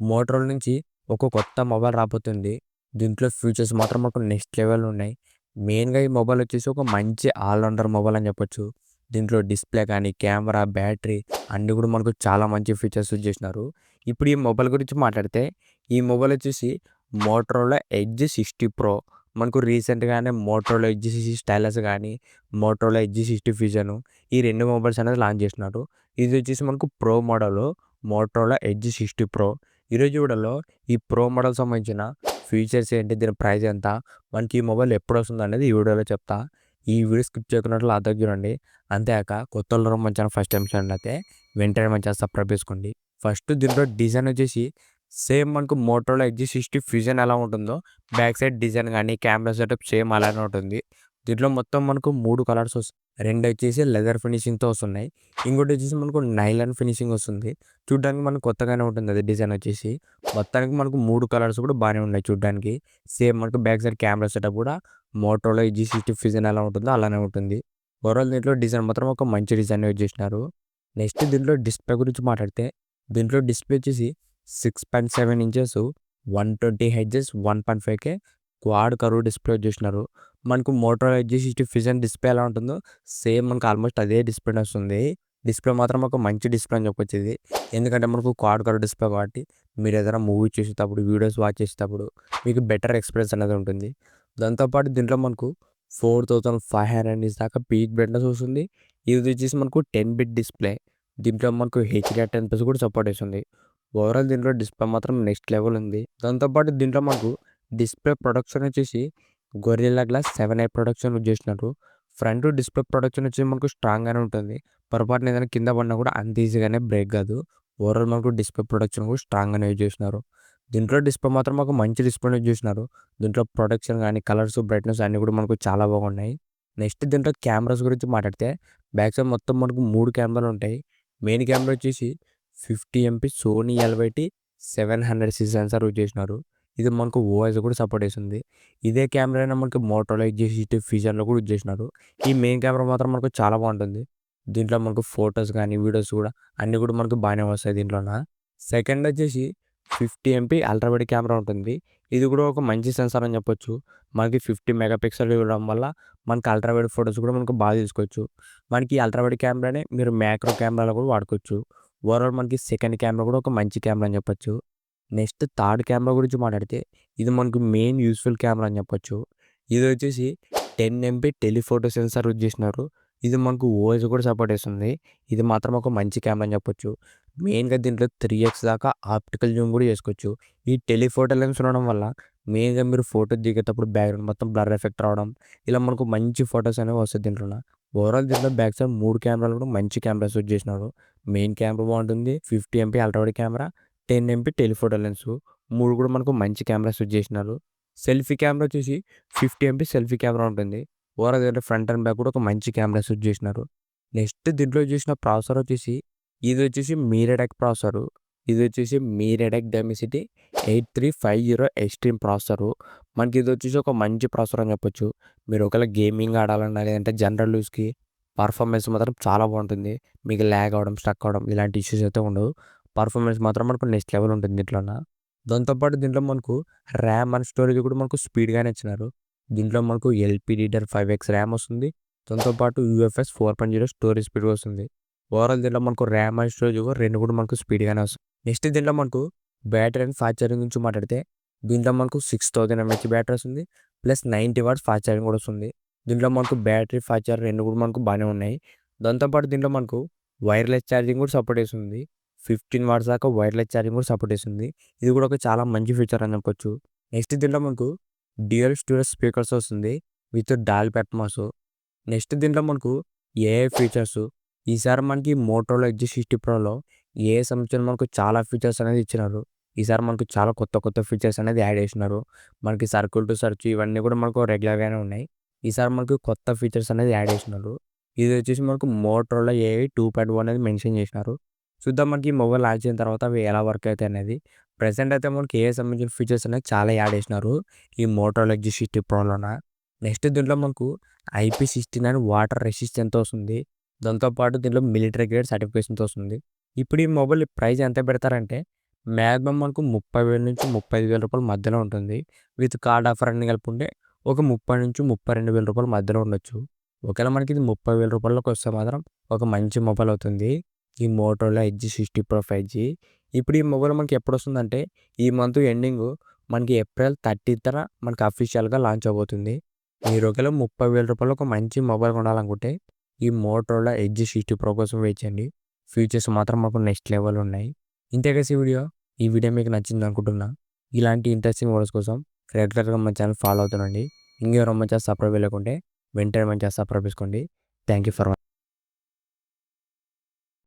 Motorola నుంచి ఒక కొత్త మొబైల్ రాబోతుంది. దీంట్లో ఫీచర్స్ మాత్రం ఒక నెక్స్ట్ లెవెల్ ఉన్నాయి. మెయిన్‌గా ఈ మొబైల్ వచ్చేసి ఒక మంచి ఆల్ రౌండర్ మొబైల్ అని చెప్పొచ్చు. దీంట్లో డిస్‌ప్లే కానీ, కెమెరా, బ్యాటరీ అన్నీ కూడా మనకు చాలా మంచి ఫీచర్స్ యూజ్ చేసినారు. ఇప్పుడు ఈ మొబైల్ గురించి మాట్లాడితే ఈ మొబైల్ వచ్చేసి మోటరోలా ఎడ్జ్ 60 ప్రో. మనకు రీసెంట్‌గానే మోటరోలా ఎడ్జ్ 60 స్టైలస్ గానీ, మోటరోలా ఎడ్జ్ 60 ఫ్యూజన్ ఈ 2 మొబైల్స్ అనేది లాంచ్ చేసినారు. ఇది వచ్చేసి మనకు pro model Motorola edge 60 pro. ఈరోజు వీడియోలో ఈ ప్రో మోడల్ సంబంధించిన ఫీచర్స్ ఏంటి, దీని ప్రైస్ ఎంత, మనకి ఈ మొబైల్ ఎప్పుడు వస్తుంది అనేది ఈ వీడియోలో చెప్తా. ఈ వీడియో స్కిప్ చేయకున్నట్లు లాగా చూడండి. అంతేకాక కొత్తోళ్ళు మన ఛానల్ ఫస్ట్ టైం చూడండి అయితే వెంటనే మన ఛానల్ సబ్స్క్రైబ్ చేసుకోండి. ఫస్ట్ దీంట్లో డిజైన్ వచ్చేసి సేమ్ మనకు మోటరోలా ఎడ్జ్ 60 ఫ్యూజన్ ఎలా ఉంటుందో బ్యాక్ సైడ్ డిజైన్ కానీ కెమెరా సెటప్ సేమ్ అలానే ఉంటుంది. దీంట్లో మొత్తం మనకు 3 కలర్స్ వస్తాయి. 2 వచ్చేసి లెదర్ ఫినిషింగ్‌తో వస్తున్నాయి. ఇంకోటి వచ్చేసి మనకు నైలాన్ ఫినిషింగ్ వస్తుంది. చూడ్డానికి మనకు కొత్తగానే ఉంటుంది అది డిజైన్ వచ్చేసి. మొత్తానికి మనకు 3 కలర్స్ కూడా బాగానే ఉన్నాయి చూడ్డానికి. సేమ్ మనకు బ్యాక్ సైడ్ కెమెరా సెటప్ కూడా మోటరోలా ఎడ్జ్ 60 ఫ్యూజన్ ఎలా ఉంటుందో అలానే ఉంటుంది. ఓవరాల్ దీంట్లో డిజైన్ మాత్రం ఒక మంచి డిజైన్ యూజ్ చేసినారు. నెక్స్ట్ దీంట్లో డిస్ప్లే గురించి మాట్లాడితే దీంట్లో డిస్ప్లే వచ్చేసి 6.7 inches 120 hertz 1.5K quad curve display use చేసినారు. మనకు మోటరోలా ఎడ్జ్ 60 ఫ్యూజన్ డిస్ప్లే ఎలా ఉంటుందో సేమ్ మనకు ఆల్మోస్ట్ అదే డిస్ప్లే వస్తుంది. డిస్ప్లే మాత్రం ఒక మంచి డిస్ప్లే అని చెప్పొచ్చు ఇది. ఎందుకంటే మనకు క్వాడ్ కర్వ్ డిస్ప్లే కాబట్టి మీరు ఏదైనా మూవీ చూసేటప్పుడు, వీడియోస్ వాచ్ చేసేటప్పుడు మీకు బెటర్ ఎక్స్పీరియన్స్ అనేది ఉంటుంది. దాంతోపాటు దీంట్లో మనకు 4500 నిట్స్ దాకా పీక్ బ్రైట్నెస్ వస్తుంది. ఇది వచ్చేసి మనకు 10 బిట్ డిస్ప్లే. దీంట్లో మనకు HDR10+ కూడా సపోర్ట్ చేస్తుంది. ఓవరాల్ దీంట్లో డిస్ప్లే మాత్రం నెక్స్ట్ లెవెల్ ఉంది. దాంతోపాటు దీంట్లో మనకు డిస్ప్లే ప్రొడక్షన్ వచ్చేసి gorilla glass 7i production use చేసినారు. ఫ్రంట్ డిస్ప్లే ప్రొడక్షన్ వచ్చి మనకు స్ట్రాంగ్‌గానే ఉంటుంది. పొరపాటున ఏదైనా కింద పడినా కూడా అంత ఈజీగానే బ్రేక్ కాదు. ఓవరాల్ మనకు డిస్ప్లే ప్రొడక్షన్ కూడా స్ట్రాంగ్‌గానే యూజ్ చేసినారు. దీంట్లో డిస్ప్లే మాత్రం ఒక మంచి డిస్ప్లే యూజ్ చేసినారు. దీంట్లో ప్రొడక్షన్ కానీ, కలర్స్, బ్రైట్నెస్ అన్నీ కూడా మనకు చాలా బాగున్నాయి. నెక్స్ట్ దీంట్లో కెమెరాస్ గురించి మాట్లాడితే బ్యాక్ సైడ్ మొత్తం మనకు 3 కెమెరాలు ఉంటాయి. మెయిన్ కెమెరా వచ్చేసి 50 MP Sony LYT 700 sensor use చేసినారు. ఇది మనకు ఓఎస్ కూడా సపోర్ట్ చేస్తుంది. ఇదే కెమెరానే మనకు మోటరోలా ఎడ్జ్ 60 ఫ్యూజన్‌లో కూడా యూజ్ చేసినారు. ఈ మెయిన్ కెమెరా మాత్రం మనకు చాలా బాగుంటుంది. దీంట్లో మనకు ఫోటోస్ కానీ, వీడియోస్ కూడా అన్నీ కూడా మనకు బాగానే వస్తాయి దీంట్లోన. సెకండ్ వచ్చేసి 50 MP అల్ట్రా వైడ్ కెమెరా ఉంటుంది. ఇది కూడా ఒక మంచి సెన్సార్ అని చెప్పొచ్చు. మనకి 50 మెగాపిక్సెల్ ఇవ్వడం వల్ల మనకి అల్ట్రా వైడ్ ఫోటోస్ కూడా మనకు బాగా తీసుకోవచ్చు. మనకి అల్ట్రా వైడ్ కెమెరానే మీరు మ్యాక్రో కెమెరాలో కూడా వాడుకోవచ్చు. ఓవరాల్ మనకి సెకండ్ కెమెరా కూడా ఒక మంచి కెమెరా అని చెప్పొచ్చు. నెక్స్ట్ థర్డ్ కెమెరా గురించి మాట్లాడితే ఇది మనకు మెయిన్ యూస్ఫుల్ కెమెరా అని చెప్పొచ్చు. ఇది వచ్చేసి 10 MP టెలిఫోటో సెన్సార్ యూజ్ చేసినారు. ఇది మనకు ఓఎస్ కూడా సపోర్ట్ చేస్తుంది. ఇది మాత్రం ఒక మంచి కెమెరా అని చెప్పొచ్చు. మెయిన్‌గా దీంట్లో 3x దాకా ఆప్టికల్ జూమ్ కూడా చేసుకోవచ్చు. ఈ టెలిఫోటో లెన్స్ ఉండడం వల్ల మెయిన్‌గా మీరు ఫోటో దిగేటప్పుడు బ్యాక్‌గ్రౌండ్ మొత్తం బ్లర్ ఎఫెక్ట్ రావడం, ఇలా మనకు మంచి ఫోటోస్ అనేవి వస్తాయి దీంట్లోన. ఓవరాల్ దీంట్లో బ్యాక్ సైడ్ 3 కెమెరాలు కూడా మంచి కెమెరాస్ యూజ్ చేసినారు. మెయిన్ కెమెరా బాగుంటుంది. 50 MP ultra wide camera, 10 MP telephoto lens 3 కూడా మనకు మంచి కెమెరాస్ యూజ్ చేసినారు. సెల్ఫీ కెమెరా వచ్చేసి 50 MP సెల్ఫీ కెమెరా ఉంటుంది. ఓవరాల్ దీంట్లో ఫ్రంట్ అండ్ బ్యాక్ కూడా ఒక మంచి కెమెరాస్ యూజ్ చేసినారు. నెక్స్ట్ దీంట్లో చేసిన ప్రాసెసర్ వచ్చేసి ఇది వచ్చేసి మీరెటెక్ ప్రాసెసరు. ఇది వచ్చేసి మీరెటెక్ డైమెన్సిటీ 8350 ఎక్స్ట్రీమ్ ప్రాసెసరు. మనకి ఇది వచ్చేసి ఒక మంచి ప్రాసెసర్ అని చెప్పొచ్చు. మీరు ఒకవేళ గేమింగ్ ఆడాలన్నా లేదంటే జనరల్ యూస్‌కి పర్ఫార్మెన్స్ మాత్రం చాలా బాగుంటుంది. మీకు ల్యాగ్ అవ్వడం, స్ట్రక్ అవ్వడం ఇలాంటి ఇష్యూస్ అయితే ఉండవు. పర్ఫార్మెన్స్ మాత్రం మనకు నెక్స్ట్ లెవెల్ ఉంటుంది దీంట్లోన. దాంతోపాటు దీంట్లో మనకు ర్యామ్ అండ్ స్టోరేజ్ కూడా మనకు స్పీడ్‌గానే ఇచ్చినారు. దీంట్లో మనకు LPDDR5X ర్యామ్ వస్తుంది. దాంతోపాటు UFS 4.0 స్టోరేజ్ స్పీడ్ వస్తుంది. ఓవరాల్ దీంట్లో మనకు ర్యామ్ అండ్ స్టోరేజ్ 2 కూడా మనకు స్పీడ్‌గానే వస్తాయి. నెక్స్ట్ దీంట్లో మనకు బ్యాటరీ అండ్ ఫాస్ట్ ఛార్జింగ్ గురించి మాట్లాడితే దీంట్లో మనకు 6000 mAh బ్యాటరీ వస్తుంది. ప్లస్ 90 వాట్స్ ఫాస్ట్ ఛార్జింగ్ కూడా వస్తుంది. దీంట్లో మనకు బ్యాటరీ, ఫాస్ట్ ఛార్జర్ 2 కూడా మనకు బాగానే ఉన్నాయి. దాంతోపాటు దీంట్లో మనకు వైర్లెస్ ఛార్జింగ్ కూడా సపోర్ట్ చేస్తుంది. 15 వాట్స్ దాకా వైర్లెస్ ఛార్జింగ్ కూడా సపోర్ట్ చేస్తుంది. ఇది కూడా ఒక చాలా మంచి ఫీచర్ అని చెప్పొచ్చు. నెక్స్ట్ దీంట్లో మనకు డ్యూయల్ స్టోరేజ్ స్పీకర్స్ వస్తుంది విత్ డాల్బీ అట్మాస్. నెక్స్ట్ దీంట్లో మనకు ఏఐ ఫీచర్స్. ఈసారి మనకి మోటరోలా ఎడ్జ్ 60 ప్రోలో ఏఐ సంబంధించిన మనకు చాలా ఫీచర్స్ అనేది ఇచ్చినారు. ఈసారి మనకు చాలా కొత్త కొత్త ఫీచర్స్ అనేది యాడ్ చేసినారు. మనకి సర్కిల్ టు సెర్చ్ ఇవన్నీ కూడా మనకు రెగ్యులర్‌గానే ఉన్నాయి. ఈసారి మనకు కొత్త ఫీచర్స్ అనేది యాడ్ చేసినారు. ఇది వచ్చేసి మనకు మోటరోలా ఏఐ 2.0 అనేది మెన్షన్ చేసినారు. చూద్దాం మనకి ఈ మొబైల్ లాంచ్ అయిన తర్వాత అవి ఎలా వర్క్ అవుతాయి అనేది. ప్రెజెంట్ అయితే మనకి ఏఐ సంబంధించిన ఫీచర్స్ అనేది చాలా యాడ్ చేసినారు ఈ మోటరోలా ఎడ్జ్ 60 ప్రోలోన. నెక్స్ట్ దీంట్లో మనకు IP69 వాటర్ రెసిస్టెంట్‌తో వస్తుంది. దాంతోపాటు దీంట్లో మిలిటరీ గ్రేడ్ సర్టిఫికేషన్‌తో వస్తుంది. ఇప్పుడు ఈ మొబైల్ ప్రైస్ ఎంత పెడతారంటే మాక్సిమం మనకు 30,000-35,000 మధ్యలో ఉంటుంది. విత్ కార్డ్ ఆఫర్ అన్ని కలుపుకుంటే ఒక 30,000-32,000 మధ్యలో ఉండొచ్చు. ఒకవేళ మనకి ఇది 30,000 వస్తే మాత్రం ఒక మంచి మొబైల్ అవుతుంది. ఈ మోటోరోలా ఎడ్జ్ 60 ప్రో 5G. ఇప్పుడు ఈ మొబైల్ మనకి ఎప్పుడొస్తుందంటే ఈ మంత్ ఎండింగ్ మనకి ఏప్రిల్ 30థ్ మనకి అఫీషియల్‌గా లాంచ్ అవ్వబోతుంది. మీరు ఒకవేళ 30,000 ఒక మంచి మొబైల్ కొనాలనుకుంటే ఈ మోటోరోలా ఎడ్జ్ 60 ప్రో కోసం వెయిట్ చేయండి. ఫీచర్స్ మాత్రం మాకు నెక్స్ట్ లెవెల్ ఉన్నాయి. ఇంతే గైస్ ఈ వీడియో. ఈ వీడియో మీకు నచ్చింది అనుకుంటున్నా. ఇలాంటి ఇంట్రెస్టింగ్ వీడియోస్ కోసం రెగ్యులర్‌గా మన ఛానల్ ఫాలో అవుతుండండి. ఇంకెవరైనా మన ఛానల్ సబ్స్క్రైబ్ చేయలేకుంటే వెంటనే మన ఛానల్ సబ్స్క్రైబ్ చేసుకోండి. Thank you for